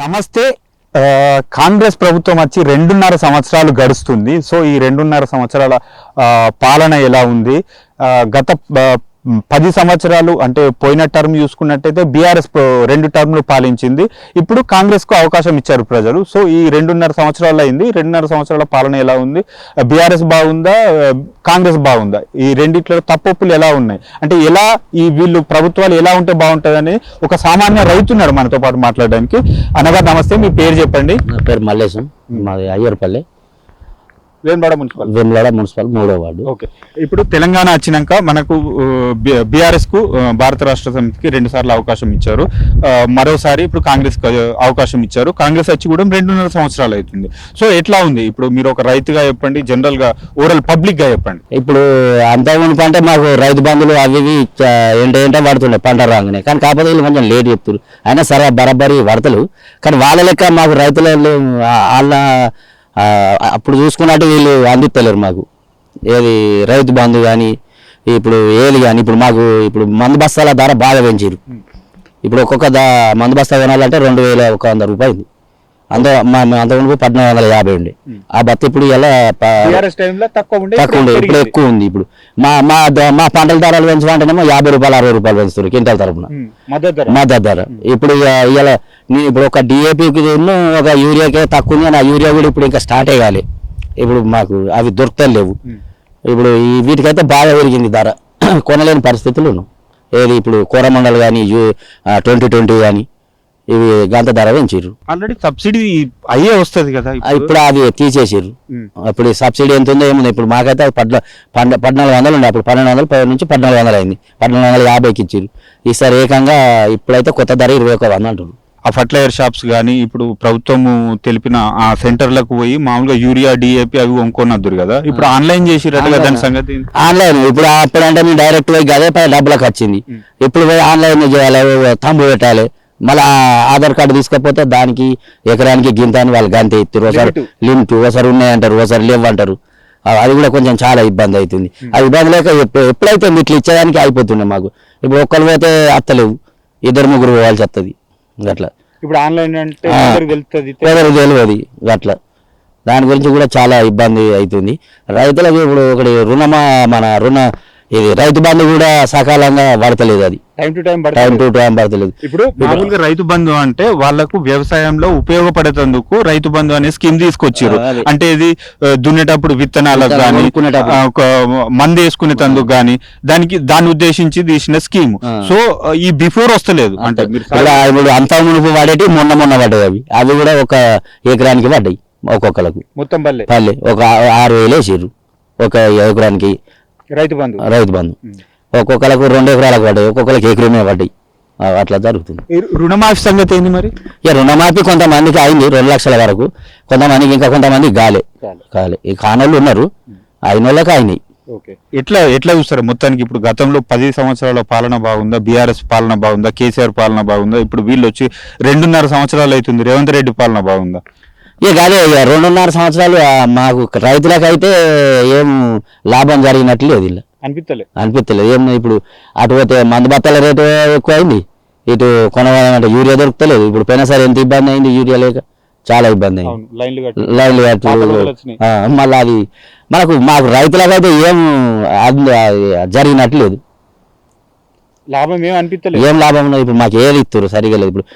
నమస్తే. కాంగ్రెస్ ప్రభుత్వం వచ్చి 2.5 సంవత్సరాలు గడుస్తుంది. సో ఈ 2.5 సంవత్సరాల పాలన ఎలా ఉంది? గత 10 సంవత్సరాలు అంటే పోయిన టర్మ్ చూసుకున్నట్టయితే బీఆర్ఎస్ 2 టర్మ్లు పాలించింది. ఇప్పుడు కాంగ్రెస్కు అవకాశం ఇచ్చారు ప్రజలు. సో ఈ 2.5 సంవత్సరాలు అయింది. 2.5 సంవత్సరాల పాలన ఎలా ఉంది? బీఆర్ఎస్ బాగుందా, కాంగ్రెస్ బాగుందా? ఈ రెండిట్లో తప్పొప్పులు ఎలా ఉన్నాయి? అంటే ఎలా వీళ్ళు ప్రభుత్వాలు ఎలా ఉంటే బాగుంటుందని ఒక సామాన్య రైతున్నాడు మనతో పాటు మాట్లాడడానికి. అనగా నమస్తే, మీ పేరు చెప్పండి. నా పేరు మల్లేశం, మాది అయ్యర్పల్లి, వేములవాడ మున్సిపల్ 3వ వార్డు. ఓకే, ఇప్పుడు తెలంగాణ వచ్చినాక మనకు బీఆర్ఎస్ కు భారత రాష్ట్ర సమితికి 2 సార్లు అవకాశం ఇచ్చారు. మరోసారి ఇప్పుడు కాంగ్రెస్ అవకాశం ఇచ్చారు. కాంగ్రెస్ వచ్చి కూడా 2.5 సంవత్సరాలు అవుతుంది. సో ఎట్లా ఉంది? ఇప్పుడు మీరు ఒక రైతుగా చెప్పండి, జనరల్ గా ఓవరాల్ పబ్లిక్ గా చెప్పండి. ఇప్పుడు అంతకుముందు అంటే మాకు రైతు బంధువులు అవి ఏంటంటే పడుతుండే పంట రాగానే, కానీ కాకపోతే వీళ్ళు కొంచెం లేట్ చెప్తారు. అయినా సరే బరాబరి పడతలు, కానీ వాళ్ళ లెక్క మాకు రైతులు వాళ్ళ అప్పుడు చూసుకున్నట్టు వీళ్ళు అందిస్తలేరు మాకు. ఏది రైతు బంధు కానీ ఇప్పుడు ఏది కానీ ఇప్పుడు మాకు ఇప్పుడు మందు బస్తాల ధర బాగా పెంచారు. ఇప్పుడు ఒక్కొక్క మందు బస్తా కొనాలంటే 2,100 రూపాయలు. అంతకుముందు 1,450 ఉండే ఆ బత్త. ఇప్పుడు ఇలా తక్కువ ఉండే, ఇప్పుడు ఎక్కువ ఉంది. ఇప్పుడు మా పంటల ధరలు పెంచాలంటేనేమో 50 రూపాయలు 60 రూపాయలు పెంచుతారు క్వింటాల్ తరపున మద్దతు ధర. ఇప్పుడు ఇలా ఇప్పుడు ఒక డిఏపికి ఒక యూరియాకే తక్కువ ఉంది, ఆ యూరియా కూడా ఇప్పుడు ఇంకా స్టార్ట్ అయ్యాలి. ఇప్పుడు మాకు అవి దొరుకుతలేవు. ఇప్పుడు వీటికైతే బాగా పెరిగింది ధర, కొనలేని పరిస్థితులు. ఏది ఇప్పుడు కోరమండలు కానీ 2020 కానీ ఇవి గంత ధర పెంచారు. ఆల్రెడీ సబ్సిడీ అయ్యే వస్తుంది కదా, ఇప్పుడు అది తీసేసారు. ఇప్పుడు సబ్సిడీ ఎంత ఉందో ఏముంది. ఇప్పుడు మాకైతే 1,400 ఉండే, అప్పుడు 1,200 నుంచి 1,400 అయింది. 1,450కి ఇచ్చారు. ఈసారి ఏకంగా ఇప్పుడైతే కొత్త ధర 21,100 అంటారు. ఆ ఫర్టిలైజర్ షాప్స్ కానీ ఇప్పుడు ప్రభుత్వం తెలిపిన ఆ సెంటర్లకు పోయి మామూలుగా యూరియా డిఏపి అవి కొనుక్కొనద్దురు కదా, ఇప్పుడు ఆన్లైన్ చేసిరట్టుగా దాని సంగతి ఆన్లైన్. ఇప్పుడు అప్పుడంటే మేము డైరెక్ట్ పోయి అదే డబ్బులకు వచ్చింది. ఇప్పుడు పోయి ఆన్లైన్ చేయాలి, తంబు పెట్టాలి, మళ్ళీ ఆధార్ కార్డు తీసుకపోతే దానికి ఎకరానికి గింత అని వాళ్ళు గంత ఎత్తారు. ఒకసారి లిమిట్ ఒకసారి ఉన్నాయంటారు, ఒకసారి లేవంటారు. అది కూడా కొంచెం చాలా ఇబ్బంది అవుతుంది. ఆ ఇబ్బంది లేక ఎప్పుడైతే ఇట్లా ఇచ్చేదానికి అయిపోతుండే మాకు. ఇప్పుడు ఒక్కరు పోతే అత్తలేవు, 2-3 పోవాల్సి వస్తుంది. అట్లా ఇప్పుడు ఆన్లైన్ అంటే తెలియదు అట్లా. దాని గురించి కూడా చాలా ఇబ్బంది అవుతుంది రైతులకు. ఇప్పుడు ఒకటి ఇది రైతు బంధు కూడా సకాలంగా పడతలేదు, అది టైం టు టైం పడతలేదు. ఇప్పుడు మామూలుగా రైతు బంధు అంటే వాళ్ళకు వ్యవసాయంలో ఉపయోగపడేందుకు రైతు బంధు అనే స్కీమ్ తీసుకొచ్చారు. అంటే ఇది దున్నేటప్పుడు విత్తనాలకు కానీ మందు వేసుకునేందుకు కానీ దాన్ని ఉద్దేశించి తీసిన స్కీమ్. సో ఈ బిఫోర్ వస్తలేదు. అంటే ఇప్పుడు అంతా మునుపు పడేటి మొన్న పడ్డాయి. అవి కూడా ఒక ఎకరానికి పడ్డాయి ఒక్కొక్కలకు. మొత్తం పల్లె ఒక 6,000 వేసారు ఒక ఎకరానికి రైతు బంధు. ఒక్కొక్కరికి 2 ఎకరాలకు పడ్డాయి, ఒక్కొక్కరికి ఎకరమే పడ్డాయి. అట్లా జరుగుతుంది. రుణమాఫీ సంగతి ఏంది మరి? రుణమాఫీ కొంతమందికి అయింది 2 లక్షల వరకు, కొంతమందికి ఇంకా కొంతమంది కాలే. ఈ కానోళ్ళు ఉన్నారు, అయిన వాళ్ళకి అయినాయి. ఎట్లా చూస్తారు మొత్తానికి? ఇప్పుడు గతంలో 10 సంవత్సరాల పాలన బాగుందా, బీఆర్ఎస్ పాలన బాగుందా, కేసీఆర్ పాలన బాగుందా? ఇప్పుడు వీళ్ళు వచ్చి 2.5 సంవత్సరాలు అవుతుంది, రేవంత్ రెడ్డి పాలన బాగుందా? అదే 2.5 సంవత్సరాలు మాకు రైతులకైతే ఏం లాభం జరిగినట్లు లేదు, ఇలా అనిపిస్తలేదు ఏం. ఇప్పుడు అటు పోతే మందు బత్తాల రేటు ఎక్కువ అయింది, ఇటు కొనవాలంటే యూరియా దొరుకుతలేదు. ఇప్పుడు పోయినసారి ఎంత ఇబ్బంది అయింది, యూరియా లేక చాలా ఇబ్బంది అయింది. లైన్లు కట్టి మళ్ళీ అది మాకు రైతులకైతే ఏం జరిగినట్లు లేదు, ఏం లాభం ఉన్నది. ఇప్పుడు మాకు ఏది ఇస్తారు సరిగా లేదు. ఇప్పుడు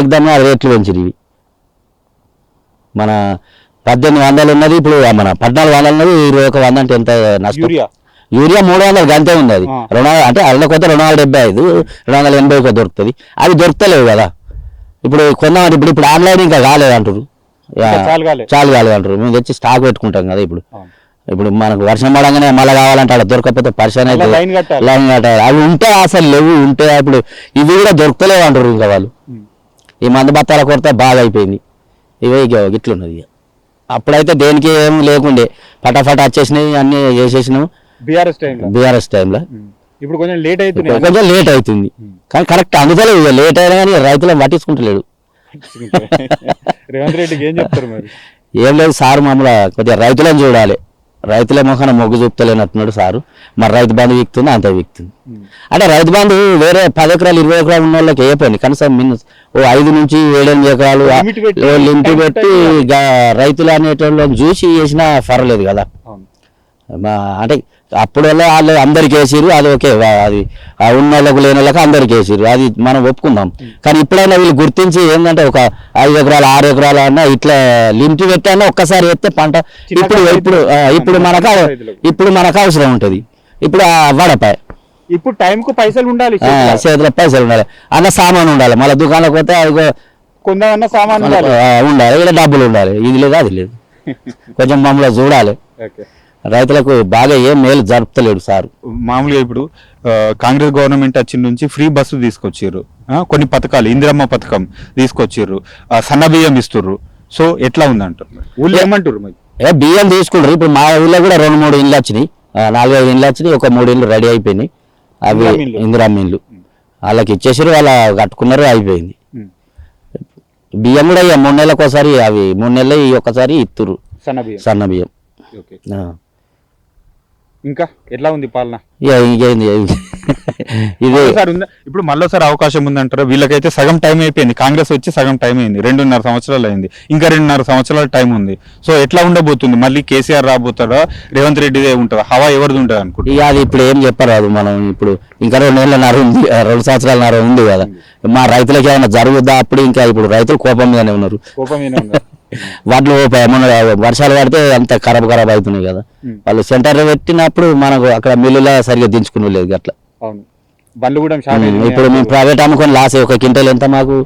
ఏకదమ్మ రేట్లు పెంచారు. ఇవి మన 1,800 ఉన్నది, ఇప్పుడు మన 1,400 ఉన్నది, 21,100 అంటే ఎంత నష్టం. యూరియా 300 గంతే ఉంది. అది 200 అంటే అల్ల కొత్త 275, 280 దొరుకుతుంది. అది దొరుకుతలేవు కదా. ఇప్పుడు కొందామంటే ఇప్పుడు ఆన్లైన్ ఇంకా కాలేదు అంటారు, చాలు కాలేదు అంటారు. మేము తెచ్చి స్టాక్ పెట్టుకుంటాం కదా. ఇప్పుడు మనకు వర్షం పడంగానే మళ్ళీ కావాలంటే అలా దొరకకపోతే పరిశ్రమ అయితే లైన్ కట్టాలి. అవి ఉంటే అసలు లేవు, ఉంటే ఇప్పుడు ఇవి కూడా దొరుకుతలేవు అంటారు. ఇంకా వాళ్ళు ఈ మందు బత్తాల కొరత బాగా అయిపోయింది. ఇవే ఇట్లున్నది. అప్పుడైతే దేనికి ఏం లేకుండే, ఫటాఫట్ వచ్చేసినాయి, అన్ని చేసేసినాము బీఆర్ఎస్ టైంలో. ఇప్పుడు కొంచెం లేట్ అవుతుంది కానీ కరెక్ట్ అందుతలేదు. లేట్ అయినా కానీ రైతులను పట్టించుకుంటలేడు. రేవంత్ రెడ్డికి ఏం చెప్తారు మరి? ఏం లేదు సార్, మమ్మల్ని కొద్దిగా రైతులను చూడాలి. రైతుల మొఖాన మొగ్గు చూపుతలేనట్టున్నాడు సారు. మరి రైతు బంధు వీక్తుంది, అంత వీక్తుంది. అంటే రైతు బంధు వేరే 10 ఎకరాలు 20 ఎకరాలు ఉన్న వాళ్ళకి వేయపోయింది, కనీసం ఓ 5 నుంచి 7-8 ఎకరాలు లిమిట్ పెట్టి రైతులు అనేటోళ్ళని చూసి వేసినా పర్వాలేదు కదా. అంటే అప్పుడు వాళ్ళు అందరికి వేసిరు, అది ఓకే, అది ఉన్న వాళ్ళకు లేని వాళ్ళకి అందరికి వేసిరు, అది మనం ఒప్పుకుందాం. కానీ ఇప్పుడైనా వీళ్ళు గుర్తించి ఏంటంటే ఒక 5 ఎకరాలు 6 ఎకరాలు అన్నా ఇట్లా లిమిట్ పెట్టానా ఒక్కసారి వేస్తే పంట ఇప్పుడు మనకు అవసరం ఉంటుంది. ఇప్పుడు వడపాయ ఇప్పుడు టైంకు పైసలు ఉండాలి, చేతిలో పైసలు ఉండాలి, అన్న సామాన్ ఉండాలి, మళ్ళీ దుకాణంలోకి పోతే అది కొందమన్న సామాన్ ఉండాలి, ఇక్కడ డబ్బులు ఉండాలి, ఇది లేదు అది లేదు. కొంచెం మమ్మల్ని చూడాలి. రైతులకు బాగా ఏం మేలు జరుపుతలేడు సార్. మామూలుగా ఇప్పుడు కాంగ్రెస్ గవర్నమెంట్ వచ్చిన నుంచి ఫ్రీ బస్సు తీసుకొచ్చిర్రు, కొన్ని పథకాలు ఇందిరమ్మ పథకం తీసుకొచ్చిర్రు, సన్న బియ్యం ఇస్తుర్రు. సో ఎట్లా ఉందంటారు ఊళ్ళో, ఏమంటారు? బియ్యం తీసుకుంటారు. ఇప్పుడు మా ఊళ్ళో కూడా 2-3 ఇండ్లు వచ్చినాయి, 4-5 ఇండ్లు వచ్చినాయి, ఒక 3 ఇండ్లు రెడీ అయిపోయినాయి. అవి ఇందిరమ్మ ఇండ్లు వాళ్ళకి ఇచ్చేసారు, వాళ్ళ కట్టుకున్నారు, అయిపోయింది. బియ్యం కూడా 3 నెలలకు ఒకసారి, అవి 3 నెలలు ఒకసారి ఇస్తుర్రు సన్న బియ్యం. ఇంకా ఎట్లా ఉంది పాలన? ఇది ఇప్పుడు మళ్ళీసారి అవకాశం ఉందంటారా? వీళ్ళకైతే సగం టైం అయిపోయింది, కాంగ్రెస్ వచ్చి సగం టైం అయింది, 2.5 సంవత్సరాలు అయింది, ఇంకా 2.5 సంవత్సరాల టైం ఉంది. సో ఎట్లా ఉండబోతుంది? మళ్ళీ కేసీఆర్ రాబోతాడా, రేవంత్ రెడ్డిదే ఉంటుందా, హవా ఎవరిది ఉంటుంది అనుకుంటా? ఇక అది ఇప్పుడు ఏం చెప్పరాదు. మనం ఇప్పుడు ఇంకా 2 ఉంది, 2 సంవత్సరాల ఉంది కదా. మా రైతులకి ఏమైనా జరుగుద్దా అప్పుడు? ఇంకా ఇప్పుడు రైతులు కోపం మీదనే ఉన్నారు. వాటిలో ఏమన్నా వర్షాలు పడితే అంత ఖరాబ్ అవుతున్నాయి కదా. వాళ్ళు సెంటర్ పెట్టినప్పుడు మనకు అక్కడ మిల్లులో సరిగ్గా దించుకునే లేదు అట్లా. ఇప్పుడు మేము ప్రైవేట్ అమ్ముకొని లాస్, ఒక క్వింటల్ ఎంత మాకు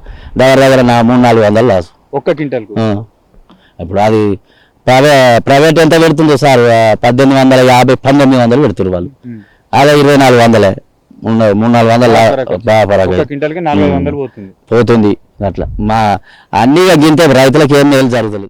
దగ్గర 300-400 లాస్ ఒక్క క్వింటల్. ఇప్పుడు అది ప్రైవేట్ ఎంత పెడుతుందో సార్, 1850-1900 పెడుతున్నారు వాళ్ళు. అదే 2400 300-400 పోతుంది అట్లా. మా అన్ని గింతే రైతులకు ఏం మేలు జరుగుతుంది.